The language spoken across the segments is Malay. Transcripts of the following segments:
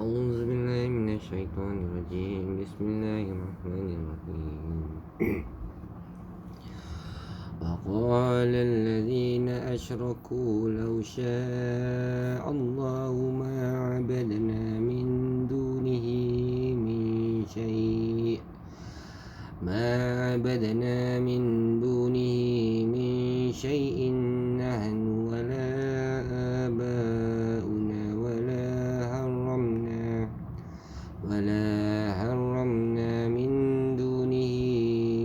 أعوذ بالله من الشيطان الرجيم. بسم الله الرحمن الرحيم. وقال الذين أشركوا لو شاء الله ما عبدنا من دونه من شيء نحن ولا آباؤنا ولا حرمنا من دونه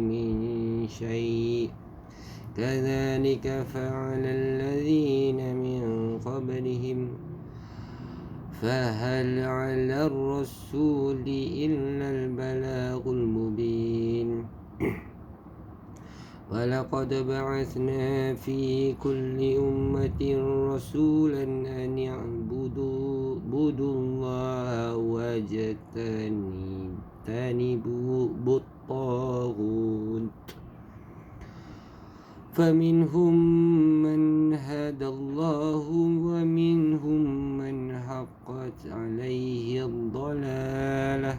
من شيء كذلك فعل الذين من قبلهم فهل على الرسول إلا البلاغ المبين. ولقد بعثنا في كل أمة رسولا أن اعبدوا الله واجتنبوا الطاغوت فمنهم من هدى الله ومنهم من حقت عليه الضلالة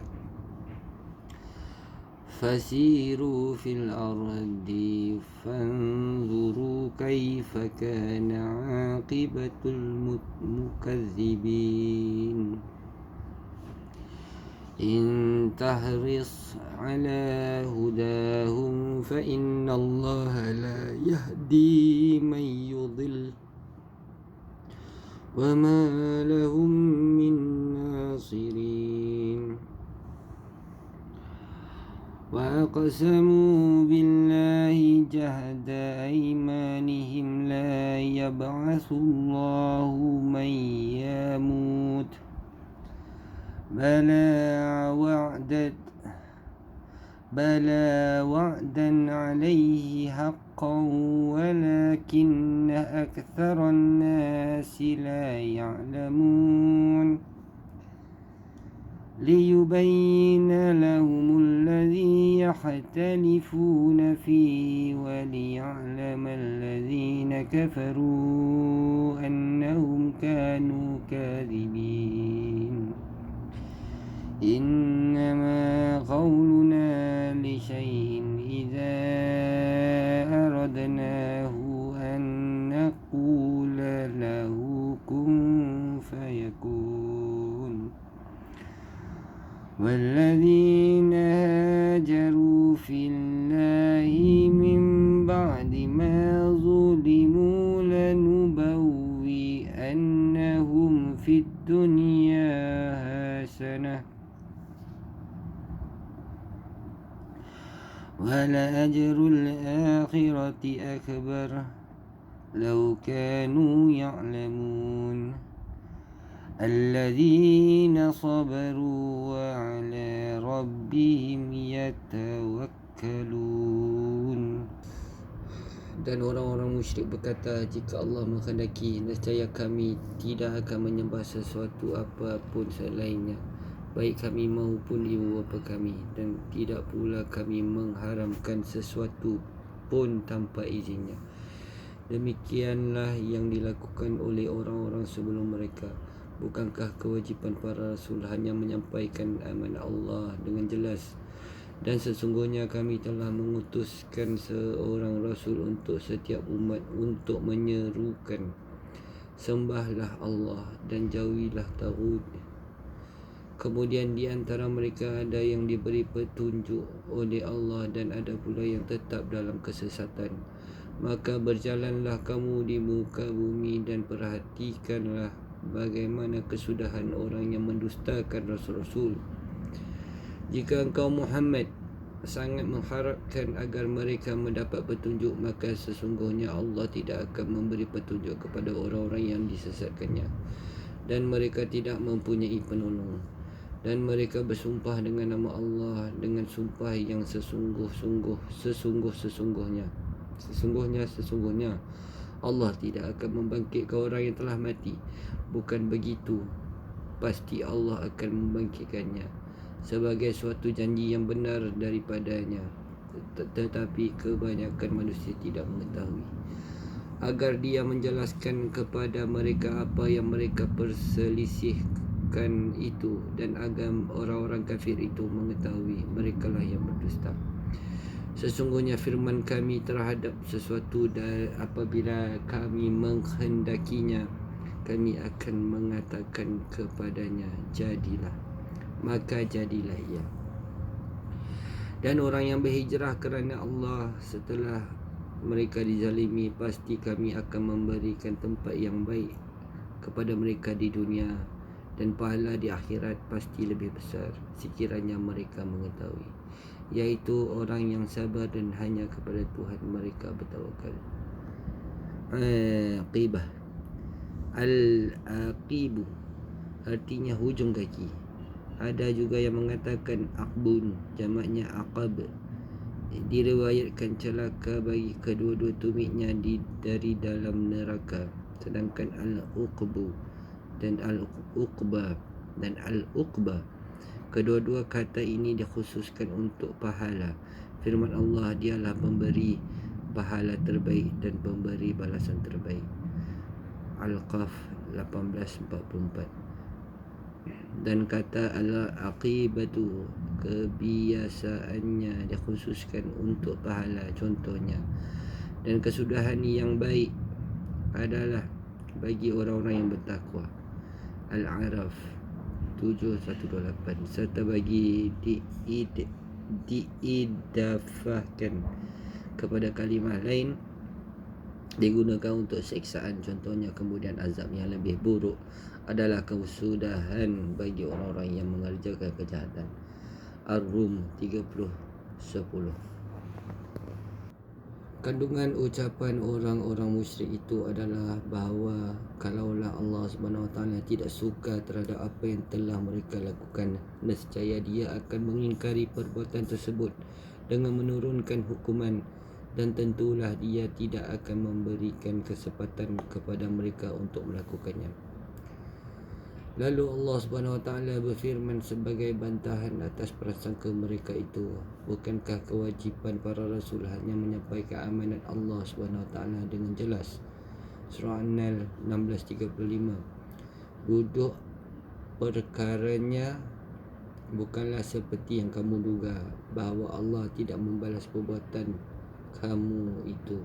فسيروا في الأرض فانظروا كيف كان عاقبة المكذبين. إن تحرص على هداهم فإن الله لا يهدي من يضل وما لهم من ناصرين. وأقسموا بالله جهد أيمانهم لا يبعث الله من يموت بلى وعدا عليه حقا ولكن أكثر الناس لا يعلمون. ليبين لهم الذي يختلفون فيه وليعلم الذين كفروا أنهم كانوا كاذبين. إنما قولنا لشيء إذا أردناه أن نقول له كن فيكون. والذين هاجروا في الله من بعد ما ظلموا لنبوئنهم في الدنيا حسنة ولأجر الآخرة أكبر لو كانوا يعلمون. الذين صبروا وعلى ربهم يتوكلون. Dan orang-orang musyrik berkata, jika Allah menghendaki, nescaya kami tidak akan menyembah sesuatu apapun selainnya, baik kami maupun ibu bapa kami, dan tidak pula kami mengharamkan sesuatu pun tanpa izinnya. Demikianlah yang dilakukan oleh orang-orang sebelum mereka. Bukankah kewajipan para rasul hanya menyampaikan amanah Allah dengan jelas? Dan sesungguhnya kami telah mengutuskan seorang rasul untuk setiap umat untuk menyerukan, sembahlah Allah dan jauhilah taghut. Kemudian di antara mereka ada yang diberi petunjuk oleh Allah dan ada pula yang tetap dalam kesesatan. Maka berjalanlah kamu di muka bumi dan perhatikanlah bagaimana kesudahan orang yang mendustakan Rasul-Rasul. Jika engkau Muhammad sangat mengharapkan agar mereka mendapat petunjuk, maka sesungguhnya Allah tidak akan memberi petunjuk kepada orang-orang yang disesatkannya, dan mereka tidak mempunyai penolong. Dan mereka bersumpah dengan nama Allah dengan sumpah yang sesungguhnya Allah tidak akan membangkitkan orang yang telah mati. Bukan begitu, pasti Allah akan membangkitkannya sebagai suatu janji yang benar daripadanya. Tetapi kebanyakan manusia tidak mengetahui. Agar dia menjelaskan kepada mereka apa yang mereka perselisih melakukan itu, dan agar orang-orang kafir itu mengetahui merekalah yang berdusta. Sesungguhnya firman kami terhadap sesuatu dan apabila kami menghendakinya, kami akan mengatakan kepadanya, jadilah, maka jadilah ia. Dan orang yang berhijrah kerana Allah setelah mereka dizalimi, pasti kami akan memberikan tempat yang baik kepada mereka di dunia, dan pahala di akhirat pasti lebih besar sekiranya mereka mengetahui, iaitu orang yang sabar dan hanya kepada Tuhan mereka bertawakal. Aqibah. Al-aqibu artinya hujung kaki. Ada juga yang mengatakan aqbun, jamaknya aqab. Diriwayatkan celaka bagi kedua-dua tumitnya dari dalam neraka. Sedangkan al-uqbu dan al-uqba kedua-dua kata ini dikhususkan untuk pahala. Firman Allah, dialah pemberi pahala terbaik dan pemberi balasan terbaik. Al-Qaf 1844. Dan kata al-aqibatu kebiasaannya dikhususkan untuk pahala. Contohnya, dan kesudahan yang baik adalah bagi orang-orang yang bertakwa. Al-Araf 7128. Serta bagi diidafahkan kepada kalimah lain digunakan untuk seksaan. Contohnya, kemudian azab yang lebih buruk adalah kesudahan bagi orang-orang yang mengerjakan kejahatan. Ar-Rum 30:10. Kandungan ucapan orang-orang musyrik itu adalah bahawa kalaulah Allah SWT tidak suka terhadap apa yang telah mereka lakukan, nescaya Dia akan mengingkari perbuatan tersebut dengan menurunkan hukuman, dan tentulah Dia tidak akan memberikan kesempatan kepada mereka untuk melakukannya. Lalu Allah SWT berfirman sebagai bantahan atas prasangka mereka itu, bukankah kewajipan para rasul hanya menyampaikan amanat Allah SWT dengan jelas? Surah An-Nahl 16:35. Duduk perkaranya bukanlah seperti yang kamu duga, bahawa Allah tidak membalas perbuatan kamu itu.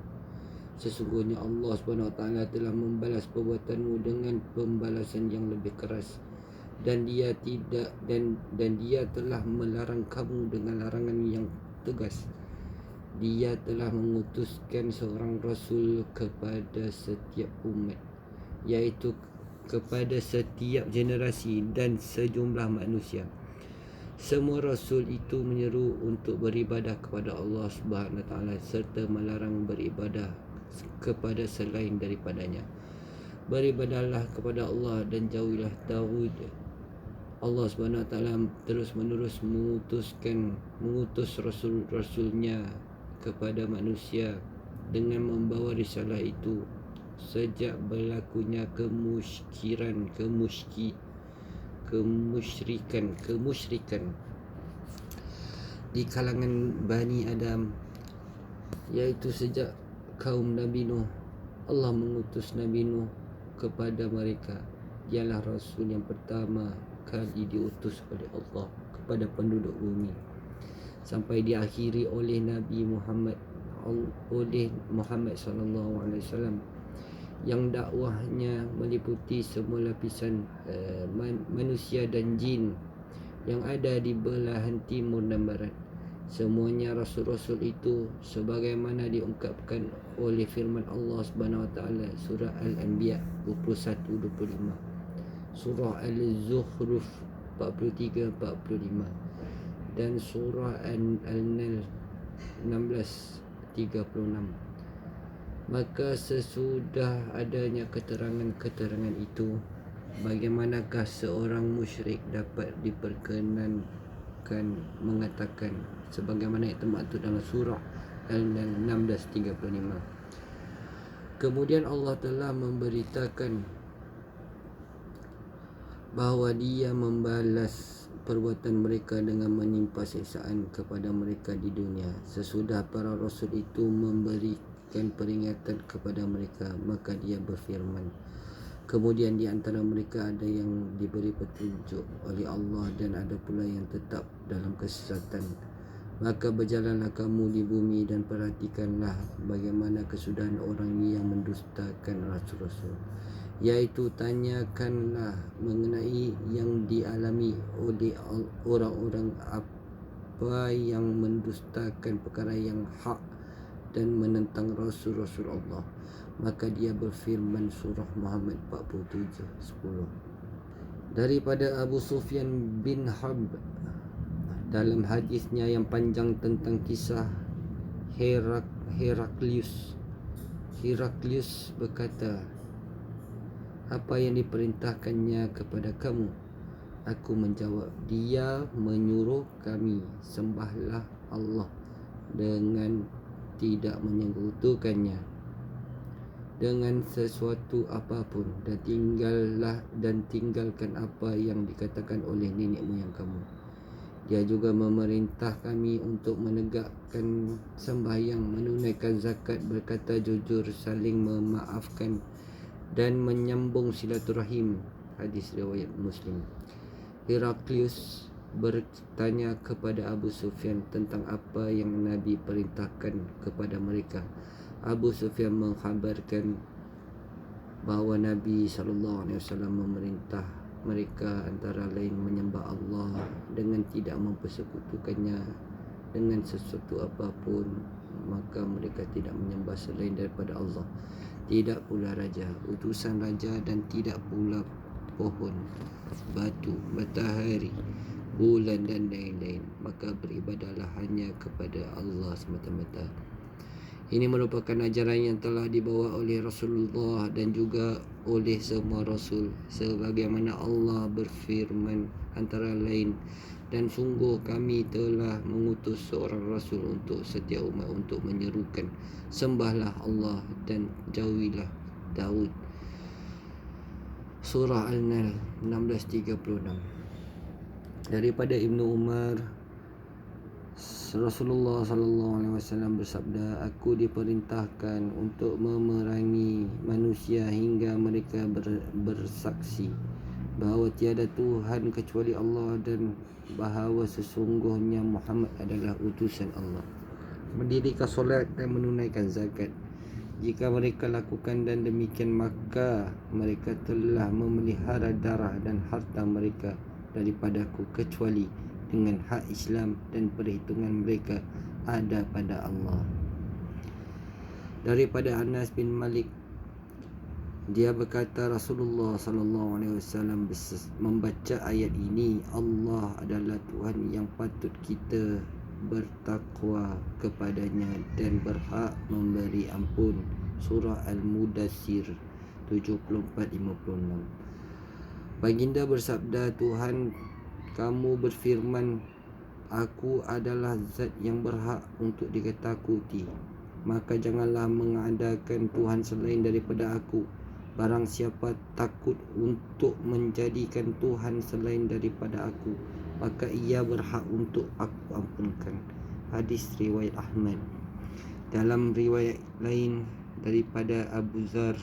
Sesungguhnya Allah SWT telah membalas perbuatanmu dengan pembalasan yang lebih keras, dan Dia telah melarang kamu dengan larangan yang tegas. Dia telah mengutuskan seorang rasul kepada setiap umat, iaitu kepada setiap generasi dan sejumlah manusia. Semua rasul itu menyeru untuk beribadah kepada Allah SWT serta melarang beribadah kepada selain daripadanya. Beribadahlah kepada Allah dan jauhilah tauhid. Allah SWT terus menerus mengutus rasul-rasulnya kepada manusia dengan membawa risalah itu sejak berlakunya kemusyrikan di kalangan Bani Adam, iaitu sejak kaum Nabi Nuh. Allah mengutus Nabi Nuh kepada mereka. Dialah Rasul yang pertama kali diutus oleh Allah kepada penduduk bumi, sampai diakhiri oleh Nabi Muhammad SAW, yang dakwahnya meliputi semua lapisan manusia dan jin yang ada di belahan timur dan barat. Semuanya rasul-rasul itu sebagaimana diungkapkan oleh firman Allah SWT, surah Al-Anbiya 21:25, surah Al-Zukhruf 43:45, dan surah Al-Nahl 16:36. Maka sesudah adanya keterangan-keterangan itu, bagaimanakah seorang musyrik dapat diperkenankan mengatakan sebagaimana yang termaktub dalam surah Al-Nahl 16:35. Kemudian Allah telah memberitakan bahawa Dia membalas perbuatan mereka dengan menimpa siksaan kepada mereka di dunia. Sesudah para rasul itu memberikan peringatan kepada mereka, maka Dia berfirman, Kemudian di antara mereka ada yang diberi petunjuk oleh Allah dan ada pula yang tetap dalam kesesatan. Maka berjalanlah kamu di bumi dan perhatikanlah bagaimana kesudahan orang yang mendustakan rasul-rasul. Iaitu tanyakanlah mengenai yang dialami oleh orang-orang apa yang mendustakan perkara yang hak dan menentang rasul-rasul Allah. Maka dia berfirman, surah Muhammad 47:10. Daripada Abu Sufyan bin Harb dalam hadisnya yang panjang tentang kisah Heraklius berkata, apa yang diperintahkannya kepada kamu? Aku menjawab, dia menyuruh kami sembahlah Allah dengan tidak menyekutukannya dengan sesuatu apapun dan tinggalkan apa yang dikatakan oleh nenek moyang kamu. Dia juga memerintah kami untuk menegakkan sembahyang, menunaikan zakat, berkata jujur, saling memaafkan dan menyambung silaturahim. Hadis riwayat Muslim. Heraklius bertanya kepada Abu Sufyan tentang apa yang Nabi perintahkan kepada mereka. Abu Sufyan mengkhabarkan bahawa Nabi SAW memerintah mereka antara lain menyembah Allah dengan tidak mempersekutukannya dengan sesuatu apapun. Maka mereka tidak menyembah selain daripada Allah, tidak pula raja, utusan raja, dan tidak pula pohon, batu, matahari, bulan dan lain-lain. Maka beribadahlah hanya kepada Allah semata-mata. Ini merupakan ajaran yang telah dibawa oleh Rasulullah dan juga oleh semua Rasul. Sebagaimana Allah berfirman antara lain, dan sungguh kami telah mengutus seorang Rasul untuk setiap umat untuk menyerukan, sembahlah Allah dan jauhilah Daud. Surah Al-Nahl 16:36. Daripada Ibnu Umar, Rasulullah SAW bersabda, aku diperintahkan untuk memerangi manusia hingga mereka bersaksi bahawa tiada Tuhan kecuali Allah dan bahawa sesungguhnya Muhammad adalah utusan Allah, mendirikan solat dan menunaikan zakat. Jika mereka lakukan dan demikian, maka mereka telah memelihara darah dan harta mereka daripadaku kecuali dengan hak Islam, dan perhitungan mereka ada pada Allah. Daripada Anas bin Malik, dia berkata Rasulullah SAW membaca ayat ini, Allah adalah Tuhan yang patut kita bertakwa kepadanya dan berhak memberi ampun. Surah Al-Mudassir 74-56. Baginda bersabda, Tuhan kamu berfirman, aku adalah zat yang berhak untuk diketakuti, maka janganlah mengadakan Tuhan selain daripada aku. Barang siapa takut untuk menjadikan Tuhan selain daripada aku, maka ia berhak untuk aku ampunkan. Hadis riwayat Ahmad. Dalam riwayat lain daripada Abu Zar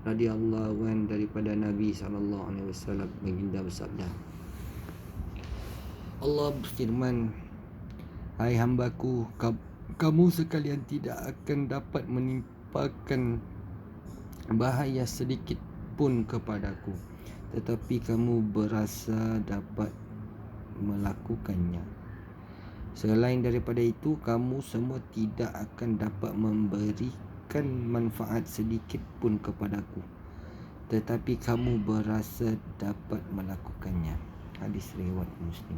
radhiyallahu anhu daripada Nabi SAW, baginda bersabda, Allah berfirman, hai hambaku, kamu sekalian tidak akan dapat menimpakan bahaya sedikit pun kepadaku, tetapi kamu berasa dapat melakukannya. Selain daripada itu, kamu semua tidak akan dapat memberikan manfaat sedikit pun kepadaku, tetapi kamu berasa dapat melakukannya. Hadis riwayat Muslim.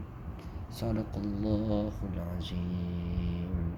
Sadaqallahul azim.